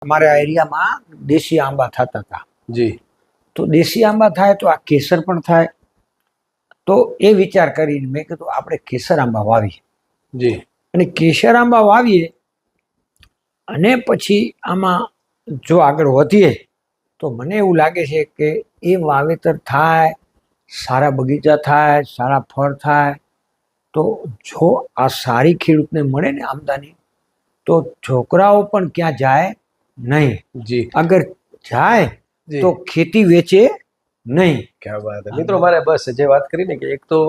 અમારા એરિયામાં દેશી આંબા થતા હતા. જી તો દેશી આંબા થાય તો આ કેસર પણ થાય. તો એ વિચાર કરીને મેં કીધું આપણે કેસર આંબા વાવીએ. જી અને કેસર આંબા વાવીએ અને પછી આમાં જો આગળ વધીએ તો મને એવું લાગે છે કે એ વાવેતર થાય, સારા બગીચા થાય, સારા ફળ થાય. તો જો આ સારી ખેડૂતને મળે ને આમદાની, તો છોકરાઓ પણ ક્યાં જાય નહીં. જી અગર જાય જી તો ખેતી વેચે નહીં. ક્યાં વાત છે મિત્રો. મારે બસ જે વાત કરી ને કે એક તો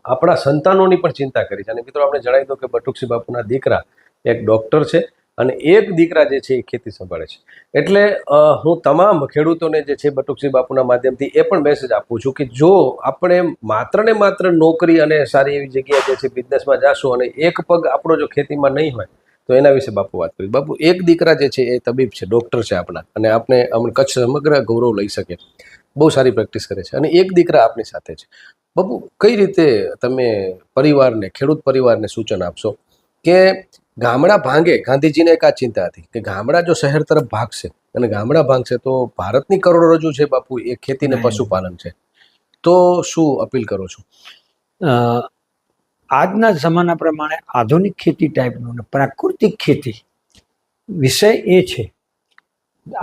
આપણા સંતાનોની પણ ચિંતા કરી છે. અને મિત્રો આપણે જણાવી દો કે બટુકસિંહ બાપુના દીકરા એક ડોક્ટર છે અને એક દીકરા જે છે એ ખેતી સંભાળે છે. એટલે હું તમામ ખેડૂતોને જે છે બટુકસિંહ બાપુના માધ્યમથી એ પણ મેસેજ આપું છું કે જો આપણે માત્ર ને માત્ર નોકરી અને સારી એવી જગ્યાએ જે છે બિઝનેસમાં જાશું અને એક પગ આપણો જો ખેતીમાં નહીં હોય તો એના વિશે બાપુ વાત કરી. બાપુ એક દીકરા જે છે એ તબીબ છે, ડોક્ટર છે આપણા, અને આપણે કચ્છ સમગ્ર ગૌરવ લઈ શકે, બહુ સારી પ્રેક્ટિસ કરે છે, અને એક દીકરા આપણી સાથે છે. બાપુ કઈ રીતે તમે પરિવારને, ખેડૂત પરિવારને સૂચન આપશો કે ગામડા ભાંગે? ગાંધીજીને એક આ ચિંતા હતી કે ગામડા જો શહેર તરફ ભાગશે અને ગામડા ભાગશે તો ભારતની કરોડરજ્જુ છે બાપુ એ ખેતી ને પશુપાલન છે. તો શું અપીલ કરો છો? આજના જમાના પ્રમાણે આધુનિક ખેતી ટાઈપનું અને પ્રાકૃતિક ખેતી વિષય એ છે.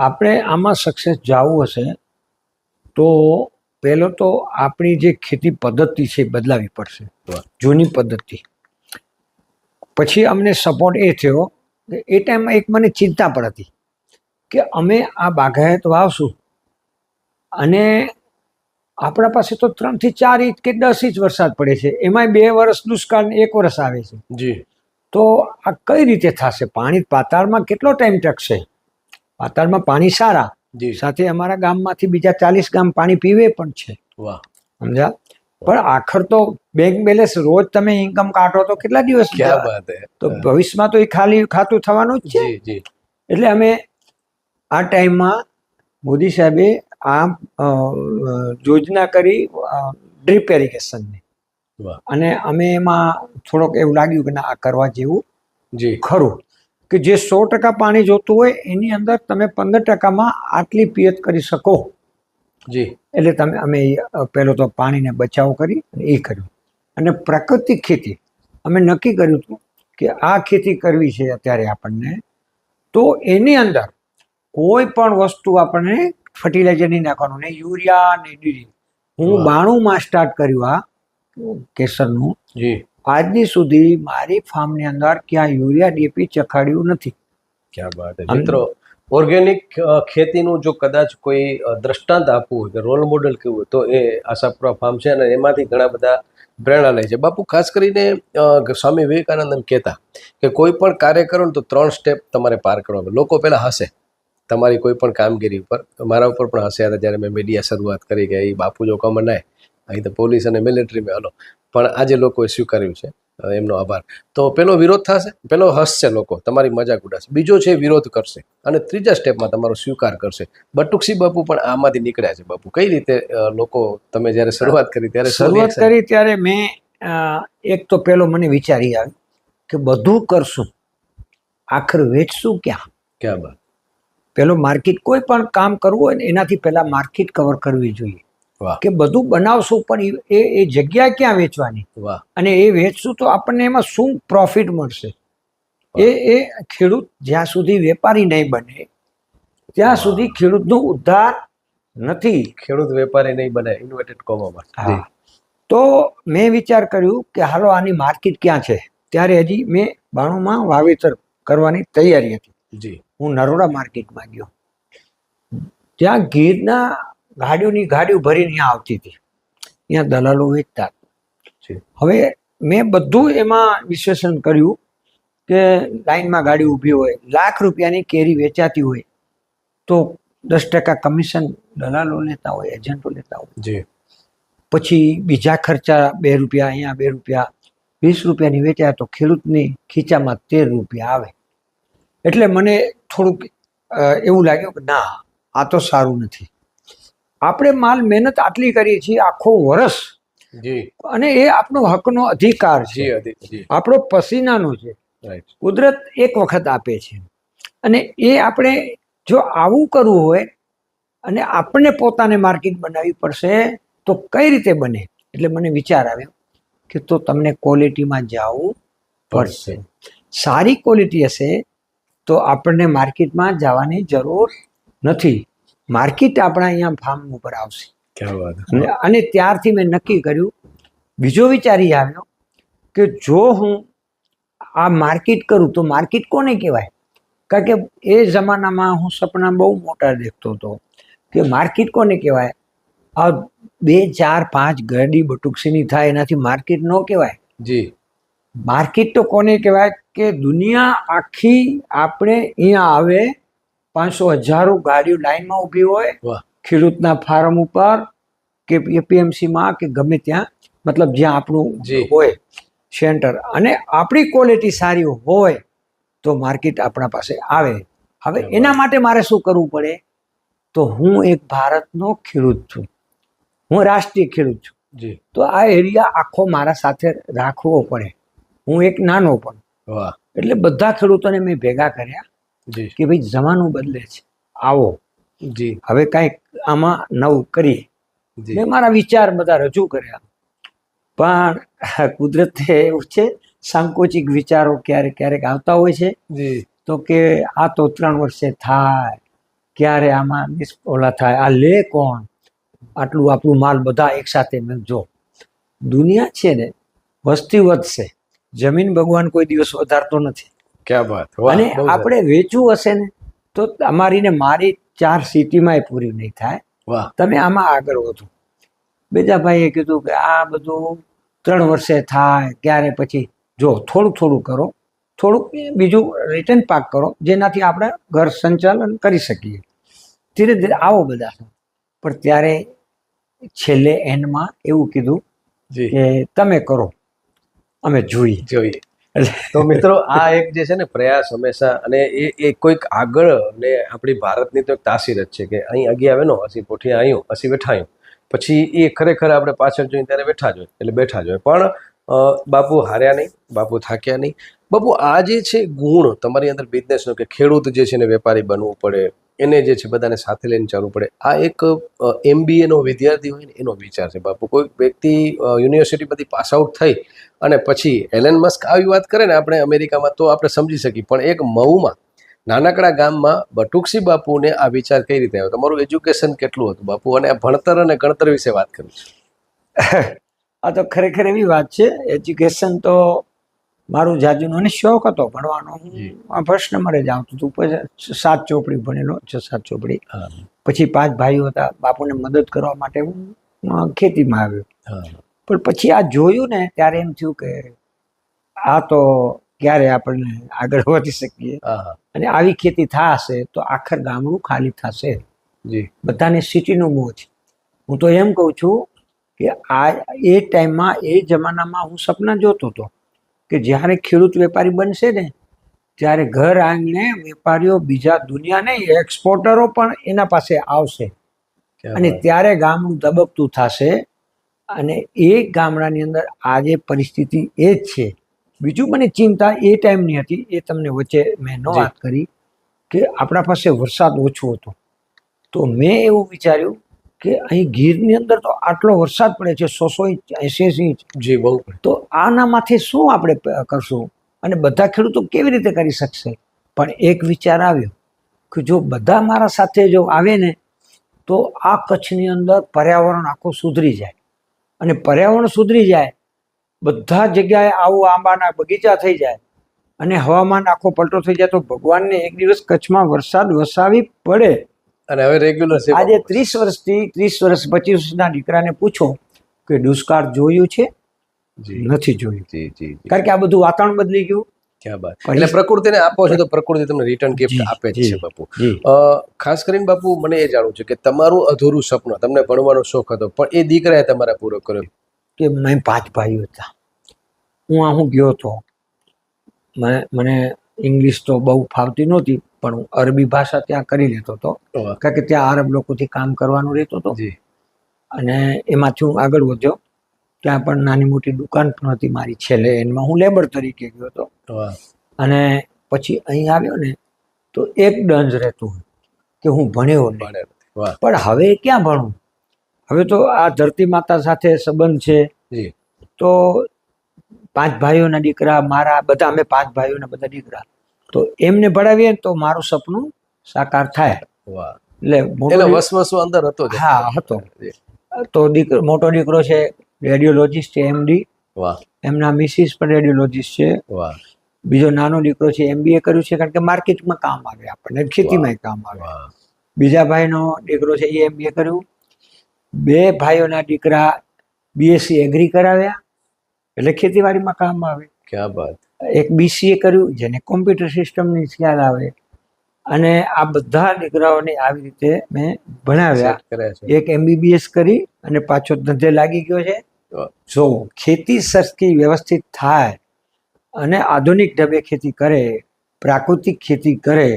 આપણે આમાં સક્સેસ જવું હશે તો પહેલો તો આપણી જે ખેતી પદ્ધતિ છે એ બદલાવી પડશે, જૂની પદ્ધતિ. પછી અમને સપોર્ટ એ થયો કે એ ટાઈમમાં એક મને ચિંતા પણ હતી કે અમે આ બાગાયત વાવશું અને આપણા પાસે તો 3 થી 4 ઇંચ કે 10 ઇંચ વરસાદ પડે છે, એમાંય 2 વર્ષ દુષ્કાળ ને 1 વર્ષ આવે છે. જી તો આ કઈ રીતે થશે? પાણી પાતાળમાં કેટલો ટાઈમ ટકશે? પાતાળમાં પાણી સારા, જી સાથે અમારા ગામમાંથી બીજા 40 ગામ પાણી પીવે પણ છે. વાહ સમજ્યા? પણ આખર તો બેંક બેલેન્સ રોજ તમે ઇન્કમ કાઢો તો કેટલા દિવસ? ક્યાં વાત હે. તો ભવિષ્યમાં તો એ ખાલી ખાતું થવાનું જ છે. જી જી એટલે અમે આ ટાઈમમાં મોદી સાહેબે આ યોજના કરી ડ્રીપ એરિગેશનની, વાહ અને અમે એમાં થોડોક એવું લાગ્યું કે ના આ કરવા જેવું જી ખરું, કે જે 100% પાણી જોતું હોય એની અંદર તમે 15%માં આટલી પિયત કરી શકો. જી એટલે અમે પહેલો તો પાણીને બચાવ કરી અને એ કર્યું. અને પ્રાકૃતિક ખેતી અમે નક્કી કર્યું હતું કે આ ખેતી કરવી છે અત્યારે આપણને, તો એની અંદર કોઈ પણ વસ્તુ આપણને ફર્ટિલાઇઝર નહીં નાખવાનું, ને યુરિયા ને ડીડી. હું 92માં સ્ટાર્ટ કર્યું આ કેસરનું. જી આજની સુધી મારી ફાર્મની અંદર ક્યાં યુરિયા ડીપી ચખાડ્યું નથી. ક્યાં વાત હે મિત્રો. ઓર્ગેનિક ખેતીનું જો કદાચ કોઈ દ્રષ્ટાંત આપવું હોય કે રોલ મોડલ કેવું હોય તો એ આશાપુરા ફાર્મ છે, અને એમાંથી ઘણા બધા પ્રેરણા લે છે. બાપુ ખાસ કરીને સ્વામી વિવેકાનંદ એમ કહેતા કે કોઈ પણ કાર્ય કરો ને તો 3 સ્ટેપ તમારે પાર કરવા. લોકો પહેલા હશે તમારી કોઈ પણ કામગીરી ઉપર, મારા ઉપર પણ હસ્યા હતા જ્યારે મેં મીડિયા શરૂઆત કરી કે એ બાપુ જો કમ નાય અહીં તો પોલીસ અને મિલિટરીમાં હલો. પણ આજે લોકોએ સ્વીકાર્યું છે, એમનો આભાર. તો પેલો વિરોધ થશે, પેલો હસશે, લોકો તમારી મજાક ઉડાશે, બીજો છે વિરોધ કરશે, અને ત્રીજા સ્ટેપમાં તમારો સ્વીકાર કરશે. બટુકસિંહ બાપુ પણ આમાંથી નીકળ્યા છે. બાપુ કઈ રીતે લોકો, તમે જ્યારે શરૂઆત કરી ત્યારે મેં એક તો પેલો મને વિચારી આવ્યું કે બધું કરશું આખર વેચશું ક્યાં? ક્યાં બાત. પેલો માર્કેટ, કોઈ પણ કામ કરવું હોય ને એનાથી પહેલા માર્કેટ કવર કરવી જોઈએ. વાહ કે બધું બનાવશું પણ એ જગ્યા ક્યાં વેચવાની, વાહ. અને એ વેચશું તો આપણને એમાં શું પ્રોફિટ મળશે? એ ખેડૂત જ્યાં સુધી વેપારી નહીં બને ત્યાં સુધી ખેડૂતનો ઉદ્ધાર નથી. ખેડૂત વેપારી નહીં બને, ઇન્વર્ટેડ કોમામાં. હા, તો મેં વિચાર કર્યું કે હાલો આની માર્કેટ ક્યાં છે. ત્યારે હજી મેં 92માં વાવેતર કરવાની તૈયારી હતી. જી હું નરોડા માર્કેટમાં ગયો, ત્યાં ગીરના ગાડીઓની ગાડીઓ ભરીને ત્યાં આવતી હતી, ત્યાં દલાલો વેચતા. હવે મેં બધું એમાં વિશ્લેષણ કર્યું કે લાઈનમાં ગાડી ઊભી હોય, લાખ રૂપિયાની કેરી વેચાતી હોય તો 10% કમિશન દલાલો લેતા હોય, એજન્ટો લેતા હોય. જી પછી બીજા ખર્ચા 2 રૂપિયા, અહીંયા 2 રૂપિયા, 20 રૂપિયાની વેચાય તો ખેડૂતની ખીચામાં 13 રૂપિયા આવે. એટલે મને થોડુંક એવું લાગ્યું કે ના, આ તો સારું નથી. આપણે માલ મહેનત આટલી કરીએ છીએ આખો વર્ષ, અને એ આપણો હકનો અધિકાર છે, આપણો પસીનાનો છે. કુદરત એક વખત આપે છે, અને એ આપણે જો આવું કરવું હોય અને આપણને પોતાને માર્કેટ બનાવવી પડશે તો કઈ રીતે બને? એટલે મને વિચાર આવ્યો કે તો તમને ક્વોલિટીમાં જવું પડશે. સારી ક્વોલિટી હશે તો આપણને માર્કેટમાં જવાની જરૂર નથી. માર્કેટ આપણા અહીંયા ફાર્મ ઉપર આવશે. અને ત્યારથી મેં નક્કી કર્યું. બીજો વિચાર એ આવ્યો કે જો હું આ માર્કેટ કરું તો માર્કેટ કોને કહેવાય? કારણ કે એ જમાનામાં હું સપના બહુ મોટા દેખતો હતો કે માર્કેટ કોને કહેવાય? આ 2 4 5 ગાડી બટુકસીની થાય એનાથી માર્કેટ ન કહેવાય. જી, માર્કેટ તો કોને કહેવાય કે દુનિયા આખી આપણે અહીંયા આવે, 500 હજારો ગાડીઓ લાઈનમાં ઊભી હોય વાહ, ખેડૂતના ફાર્મ ઉપર કે એપીએમસીમાં કે ગમે ત્યાં, મતલબ જ્યાં આપણું જી. હોય સેન્ટર, અને આપણી ક્વોલિટી સારી હોય તો માર્કેટ આપણા પાસે આવે. હવે એના માટે મારે શું કરવું પડે? તો હું એક ભારતનો ખેડૂત છું, હું રાષ્ટ્રીય ખેડૂત છું. જી, તો આ એરિયા આખો મારા સાથે રાખવો પડે. હું એક નાનો પણ, વાહ, એટલે બધા ખેડૂતોને મેં ભેગા કર્યા જી, કે ભાઈ જમાનું બદલે છે, આવો જી, હવે કાંઈક આમાં નવું કરીએ. જી, મેં મારા વિચાર બધા રજૂ કર્યા, પણ કુદરતે એવું છે, સંકોચિક વિચારો ક્યારેક ક્યારેક આવતા હોય છે. જી, તો કે આ તો 3 વર્ષે થાય, ક્યારે આમાં ઓલા થાય, આ લે કોણ? આટલું આપણું માલ બધા એકસાથે. મેં જો દુનિયા છે ને, વસ્તી વધશે, જમીન ભગવાન કોઈ દિવસ વધારતો નથી. ક્યાં વાત, વાહ, અને બહુ સરસ. આપણે વેચવું હશે ને તો અમારી ને મારી 4 સિટીમાં પૂરી નહીં થાય. વાહ, તમે આમાં આગળ વધો. બીજા ભાઈએ કીધું કે આ બધું 3 વર્ષે થાય, ક્યારે પછી જો થોડું થોડું કરો, થોડુંક બીજું રિટર્ન પાક કરો, જેનાથી આપણે ઘર સંચાલન કરી શકીએ. ધીરે ધીરે આવો બધા. પણ ત્યારે છેલ્લે એન્ડમાં એવું કીધું જી, કે તમે કરો, અમે જોઈએ. જોઈએ. તો મિત્રો, આ એક જે છે ને પ્રયાસ હંમેશા, અને એ કોઈક આગળ, ને આપણી ભારતની તો એક તાસીર જ છે કે અહીં અગી આવે નો અસી પોઠી આવ્યું, અસી બેઠા આવ્યું. પછી એ ખરેખર આપણે પાછળ જોઈએ ત્યારે બેઠા જ હોય, એટલે બેઠા જ હોય. પણ બાપુ હાર્યા નહીં, બાપુ થાક્યા નહીં. બાપુ, આ જે છે ગુણ તમારી અંદર બિઝનેસનો, કે ખેડૂત જે છે ને વેપારી બનવું પડે, એને જે છે બધાને સાથે લઈને ચાલવું પડે, આ એક MBA નો વિદ્યાર્થી હોય ને એનો વિચાર છે બાપુ. કોઈ વ્યક્તિ યુનિવર્સિટીમાંથી પાસ આઉટ થઈ અને પછી એલન મસ્ક આવી વાત કરે ને આપણે અમેરિકામાં, તો આપણે સમજી શકીએ. પણ એક મહુમાં નાનકડા ગામમાં બટુકસી બાપુને આ વિચાર કઈ રીતે આવ્યો? તમારું એજ્યુકેશન કેટલું હતું બાપુ? અને આ ભણતર અને ગણતર વિશે વાત કરું છું. આ તો ખરેખર એવી વાત છે. એજ્યુકેશન તો મારું જાજુનો અને શોખ હતો ભણવાનો. હું ફર્સ્ટ નંબરે જ આવતું હતું. પછી 7 ચોપડી ભણેલો, 6-7 ચોપડી. પછી 5 ભાઈઓ હતા. બાપુને મદદ કરવા માટે હું ખેતીમાં આવ્યો. પણ પછી આ જોયું ને ત્યારે એમ થયું કે આ તો ક્યારે આપણને આગળ વધી શકીએ. અને આવી ખેતી થશે તો આખર ગામડું ખાલી થશે. જી, બધાને સિટીનું મોહ છે. હું તો એમ કહું છું કે આ એ ટાઈમમાં, એ જમાનામાં હું સપના જોતો હતો કે જ્યારે ખેડૂત વેપારી બનશે ને ત્યારે ઘર આંગણે વેપારીઓ, બીજા દુનિયા નહીં, એક્સપોર્ટરો પણ એના પાસે આવશે. અને ત્યારે ગામડું ધબકતું થશે. અને એ ગામડાની અંદર આજે પરિસ્થિતિ એ જ છે. બીજું મને ચિંતા એ ટાઈમની હતી, એ તમને વચ્ચે મેં ન વાત કરી, કે આપણા પાસે વરસાદ ઓછો હતો. તો મેં એવું વિચાર્યું કે અહીં ગીરની અંદર તો આટલો વરસાદ પડે છે, 100 ઇંચ, 80 ઇંચ. જી, બહુ. તો આનામાંથી શું આપણે કરશું? અને બધા ખેડૂતો કેવી રીતે કરી શકશે? પણ એક વિચાર આવ્યો કે જો બધા મારા સાથે જો આવે ને તો આ કચ્છની અંદર પર્યાવરણ આખું સુધરી જાય. અને પર્યાવરણ સુધરી જાય, બધા જગ્યાએ આવું આંબાના બગીચા થઈ જાય, અને હવામાન આખો પલટો થઈ જાય, તો ભગવાનને એક દિવસ કચ્છમાં વરસાદ વસાવી પડે. અને હવે રેગ્યુલર છે. આજે 30 વર્ષથી 30 વર્ષ 25 વર્ષના દીકરાને પૂછો કે દુષ્કાળ જોયું છે? નથી જોયું. જી, જી, કારણ કે આ બધું વાતાવરણ બદલી ગયું. ક્યાં બાત. એટલે પ્રકૃતિને આપો છો તો પ્રકૃતિ તમને રિટર્ન ગિફ્ટ આપે જ છે બાપુ. ખાસ કરીને બાપુ, મને એ જાણવું છે કે તમારું અધૂરું સપનું, તમને ભણવાનો શોખ હતો પણ એ દીકરાએ તમારા પૂરો કર્યો. કે મેં 5 ભાઈઓ હતા. હું ગયો હતો, મને ઇંગ્લિશ તો બહુ ફાવતી નહોતી, પણ હું અરબી ભાષા ત્યાં કરી લેતો હતો. કારણ કે ત્યાં અરબ લોકોથી કામ કરવાનું રહેતું હતું. અને એમાંથી હું આગળ વધ્યો. ત્યાં પણ નાની મોટી દુકાન પણ હતી મારી. છેલ્લે એમાં હું લેબર તરીકે ગયો હતો. અને પછી અહીં આવ્યો ને તો એક ડંજ રહેતું હોય કે હું ભણ્યો નહીં. ભણે નથી. વાહ પણ હવે ક્યાં ભણવું? હવે તો આ ધરતી માતા સાથે સંબંધ છે. જી તો 5 ભાઈઓના દીકરા મારા, બધા અમે 5 ભાઈઓના બધા દીકરા, તો એમને ભણાવીએ ને તો મારું સપનું સાકાર થાય. વાહ એટલે એટલે વસવસો અંદર હતો જ. હા હતો. જી. તો મોટો દીકરો છે રેડિયોલોજીસ્ટ છે, MD. વાહ એમના મિસિસ પણ રેડિયોલોજીસ્ટ છે. વાહ બીજો નાનો દીકરો છે MBA કર્યું છે, કારણ કે માર્કેટમાં કામ આવે આપણને, ખેતીમાં કામ આવે. વાહ બીજા ભાઈનો દીકરો છે એ MBA કર્યું. 2 ભાઈઓના દીકરા BSc એગ્રી કરાવ્યા, એટલે ખેતીવાડીમાં કામ આવે. ક્યાં બાત. એક BCA કર્યું, જેને કોમ્પ્યુટર સિસ્ટમની ખ્યાલ આવે. અને આ બધા દીકરાઓને આવી રીતે મેં ભણાવ્યા. સેટ કરે છે. એક MBBS કરી અને પાછો ધંધે લાગી ગયો છે. વાહ. જો ખેતી સરખી વ્યવસ્થિત થાય અને આધુનિક ઢબે ખેતી કરે, પ્રાકૃતિક ખેતી કરે,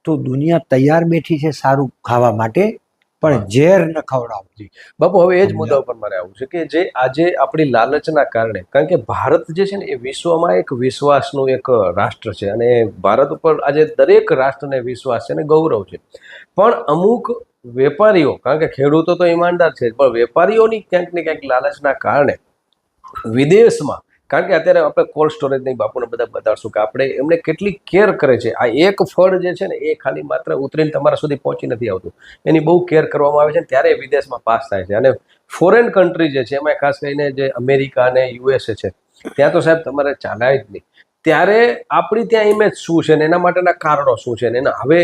તો દુનિયા તૈયાર બેઠી છે સારું ખાવા માટે, પણ ઝેર ન ખવડાવો. બાપુ હવે એ જ મુદ્દા ઉપર મારે આવું છે કે જે આજે આપણી લાલચના કારણે, કારણ કે ભારત જે છે ને એ વિશ્વમાં એક વિશ્વાસનું એક રાષ્ટ્ર છે, અને ભારત ઉપર આજે દરેક રાષ્ટ્રને વિશ્વાસ છે અને ગૌરવ છે. પણ અમુક વેપારીઓ, કારણ કે ખેડૂતો તો ઈમાનદાર છે, પણ વેપારીઓની ક્યાંક ને ક્યાંક લાલચના કારણે વિદેશમાં, કારણ કે અત્યારે આપણે કોલ્ડ સ્ટોરેજની બાપુને બધા બતાડશું કે આપણે એમને કેટલી કેર કરે છે. આ એક ફળ જે છે ને એ ખાલી માત્ર ઉતરીને તમારા સુધી પહોંચી નથી આવતું, એની બહુ કેર કરવામાં આવે છે, ત્યારે એ વિદેશમાં પાસ થાય છે. અને ફોરેન કન્ટ્રી જે છે એમાં ખાસ કરીને જે અમેરિકા અને USA છે, ત્યાં તો સાહેબ તમારે ચાલાય જ નહીં. ત્યારે આપણી ત્યાં ઇમેજ શું છે ને એના માટેના કારણો શું છે ને એના હવે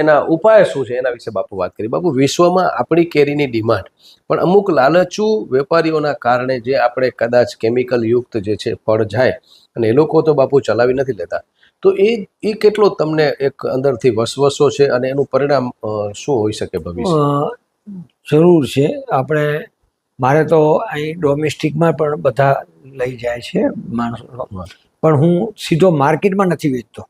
એના ઉપાય શું છે, એના વિશે બાપુ વાત કરી. બાપુ, વિશ્વમાં આપણી કેરીની ડિમાન્ડ, પણ અમુક લાલચુ વેપારીઓના કારણે જે આપણે કદાચ કેમિકલ યુક્ત જે છે ફળ જાય, અને એ લોકો તો બાપુ ચલાવી નથી લેતા, તો એ કેટલો તમને એક અંદરથી વસવસો છે, અને એનું પરિણામ શું હોઈ શકે ભવિષ્ય? જરૂર છે. આપણે મારે તો અહીં ડોમેસ્ટિકમાં પણ બધા લઈ જાય છે માણસો, પણ હું સીધો માર્કેટમાં નથી વેચતો.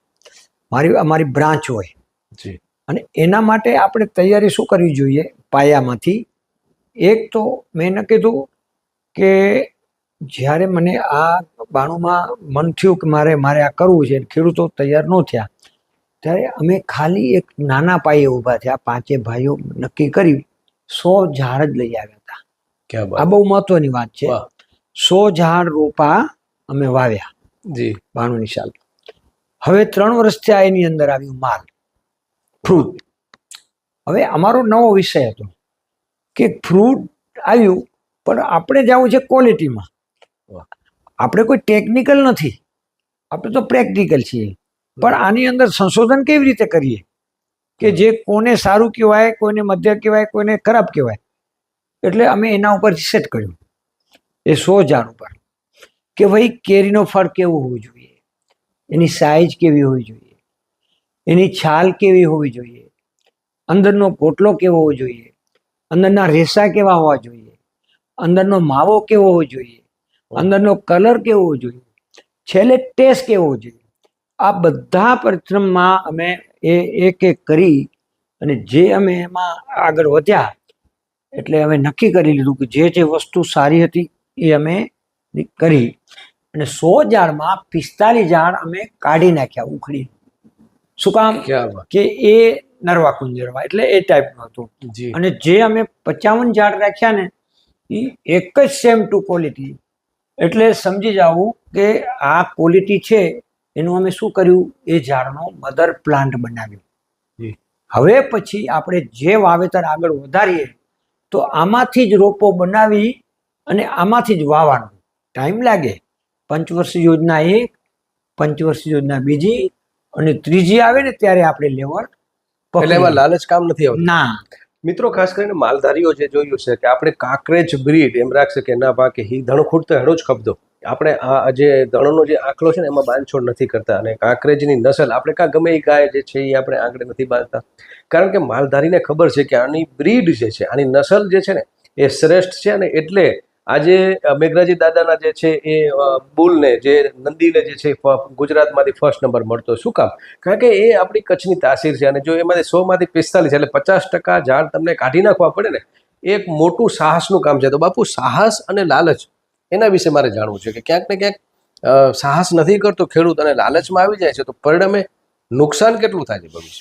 અમારી બ્રાન્ચ હોય જી. અને એના માટે આપણે તૈયારી શું કરવી જોઈએ? પાયામાંથી એક તો મેં ન કીધું કે જ્યારે મને આ 92માં મન થયું કે મારે આ કરવું છે, ખેડૂતો તૈયાર ન થયા, ત્યારે અમે ખાલી એક નાના પાયે ઊભા થયા. 5 ભાઈઓ નક્કી કરી 100 ઝાડ જ લઈ આવ્યા હતા. ક્યાં આ બાત. બહુ મહત્વની વાત છે. વાહ. 100 ઝાડ રોપા અમે વાવ્યા જી. 92ની સાલ. હવે 3 વર્ષ થયા, એની અંદર આવ્યું માલ, ફ્રૂટ. હવે અમારો નવો વિષય હતો કે ફ્રૂટ આવ્યું, પણ આપણે જવું છે ક્વોલિટીમાં. આપણે કોઈ ટેકનિકલ નથી, આપણે તો પ્રેક્ટિકલ છીએ. પણ આની અંદર સંશોધન કેવી રીતે કરીએ કે જે કોને સારું કહેવાય, કોઈને મધ્ય કહેવાય, કોઈને ખરાબ કહેવાય. એટલે અમે એના ઉપર રિસર્ચ કર્યું, એ 100 ઝાડ ઉપર, કે ભાઈ કેરીનો ફળ કેવો હોવો જોઈએ, એની સાઇઝ કેવી હોવી જોઈએ, એની છાલ કેવી હોવી જોઈએ, અંદરનો પોટલો કેવો હોવો જોઈએ, અંદરના રેસા કેવા હોવા જોઈએ, અંદરનો માવો કેવો હોવો જોઈએ, અંદરનો કલર કેવો હોવો જોઈએ, છેલ્લે ટેસ્ટ કેવો હોવો જોઈએ. આ બધા પરિશ્રમમાં અમે એક કરી અને જે અમે એમાં આગળ વધ્યા, એટલે અમે નક્કી કરી લીધું કે જે વસ્તુ સારી હતી એ અમે કરી. અને 100 ઝાડમાં 45 ઝાડ અમે કાઢી નાખ્યા, ઉખડી. શું કામ? ક્યાં બાત. કે એ નરવા કુંજરવા, એટલે એ ટાઈપનું હતું. જી. અને જે અમે 55 ઝાડ રાખ્યા ને, એ એક જ સેમ ટુ ક્વોલિટી. એટલે સમજી જાવું કે આ ક્વોલિટી છે. એનું અમે શું કર્યું? એ ઝાડનો મધર પ્લાન્ટ બનાવ્યો. જી. હવે પછી આપણે જે વાવેતર આગળ વધારીએ, તો આમાંથી જ રોપો બનાવી અને આમાંથી જ વાવવાનું. ટાઈમ લાગે. પંચવર્ષીય યોજના 1, પંચવર્ષીય યોજના 2, અને 3જી આવે ને ત્યારે આપણે લેવલ એટલે એમાં લાલચ કામ નથી આવતું. ના. મિત્રો, ખાસ કરીને માલધારીઓ જે જોયું છે કે આપણે કાંકરેજ બ્રીડ એમ રાખશે કે ના ભાગે હી ધણ ખૂટતો હેડો જ ખપદો. આપણે આ જે ધણનો જે આંકડો છે ને એમાં બાંધછોડ નથી કરતા, અને કાંકરેજની નસલ આપણે ગમે એ ગાય જે છે એ આપણે આંકડે નથી બાંધતા, કારણ કે માલધારીને ખબર છે કે આની બ્રીડ જે છે, આની નસલ જે છે ને એ શ્રેષ્ઠ છે. અને એટલે આજે મેઘરાજી દાદાના જે છે એ બુલને, જે નંદીને જે છે ગુજરાતમાંથી ફર્સ્ટ નંબર મળતો. શું કામ? કારણ કે એ આપણી કચ્છની તાસીર છે, અને જો એમાંથી 100માંથી 45 એટલે 50% ઝાડ તમને કાઢી નાખવા પડે ને, એક મોટું સાહસનું કામ છે. તો બાપુ, સાહસ અને લાલચ એના વિશે મારે જાણવું છે કે ક્યાંક ને ક્યાંક સાહસ નથી કરતો ખેડૂત અને લાલચમાં આવી જાય છે, તો પરિણામે નુકસાન કેટલું થાય છે ભવિષ્ય?